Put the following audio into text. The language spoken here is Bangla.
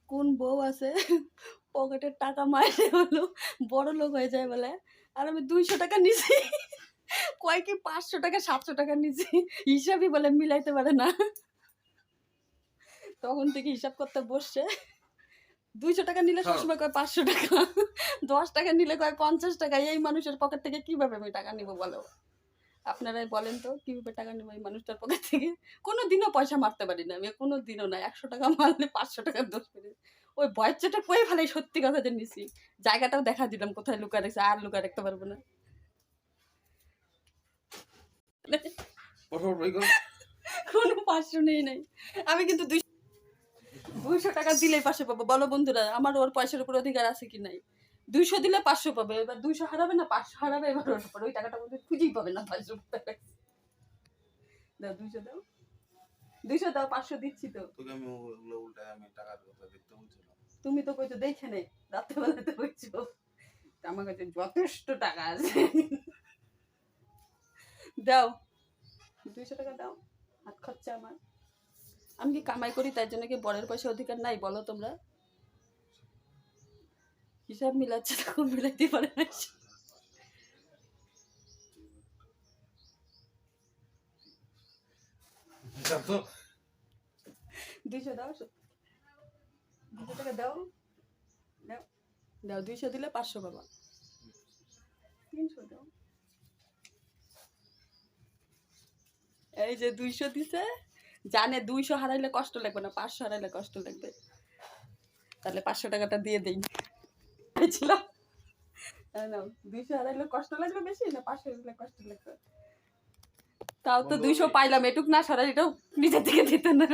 কোন বউ আছে পকেটের টাকা মাইরে হলো বড় লোক হয়ে যায় বলে, আর আমি 200 টাকা নিছি, কয় কি 500 টাকা 700 টাকা নিছি, হিসাবই বলে মিলাইতে পারে না। তখন থেকে হিসাব করতে বসছে, 200 টাকা নিলে সবসময় কয় 500 টাকা, 10 টাকা নিলে কয় 50 টাকা। এই মানুষের পকেট থেকে কিভাবে আমি টাকা নিব বলো? আপনারাই বলেন তো কিভাবে টাকা নেবো এই মানুষটার পকেট থেকে? কোনো দিনও পয়সা মারতে পারি না আমি, কোনো দিনও না। 100 টাকা মারলে 500 টাকার দোষ করে ওই ভয়ের চেটে কয়ে ফেলাই, সত্যি কথা যে নিছি। জায়গাটাও দেখা দিলাম কোথায় লুকা রেখেছে, আর লুকা রাখতে পারবো না। কোনো 500 নেই নাই আমি, কিন্তু 200 টাকা দিলেই 500 পাবো। বলো বন্ধুরা, আমার ওর পয়সার উপর অধিকার আছে কি নাই? 200 দিলে 500 পাবে, এবার 200 হারাবে না 500 হারাবে, এবার ওর উপর ওই টাকাটা বলতে খুঁজেই পাবে না। 500 টাকা দাও, 200 দাও, 200 দাও, 500 দিচ্ছি তো। তোকে আমি ওগুলো উল্টায় আমি টাকার কথা দেখতে বলছিলাম। তুমি তো কইতো দেখে নেই, রাত্রেবেলা তো কইছো আমার কাছে যথেষ্ট টাকা আছে। দাও 200 টাকা দাও, হাত খরচা আমার। আমি কি কামাই করি তাই জন্য কি বরের পয়সা অধিকার নাই বলো তোমরা? হিসাব মিলাচ্ছে তখন মিলাইতে পারে না। 200 দাও, 200 টাকা দাও, দাও দাও, 200 দিলে 500 পাবা, 300 দাও। এই যে 200 দিছে, জানে 200 হারাইলে কষ্ট লাগবে না, 500 হারাইলে কষ্ট লাগবে। তাহলে 500 টাকাটা দিয়ে দেই। ছিলাম 200 হারাইলে কষ্ট লাগবে বেশি, না 500 হারাইলে কষ্ট লাগবে? তাও তো 200 পাইলাম, এটুক না সারা এটাও নিজের থেকে দিতে না।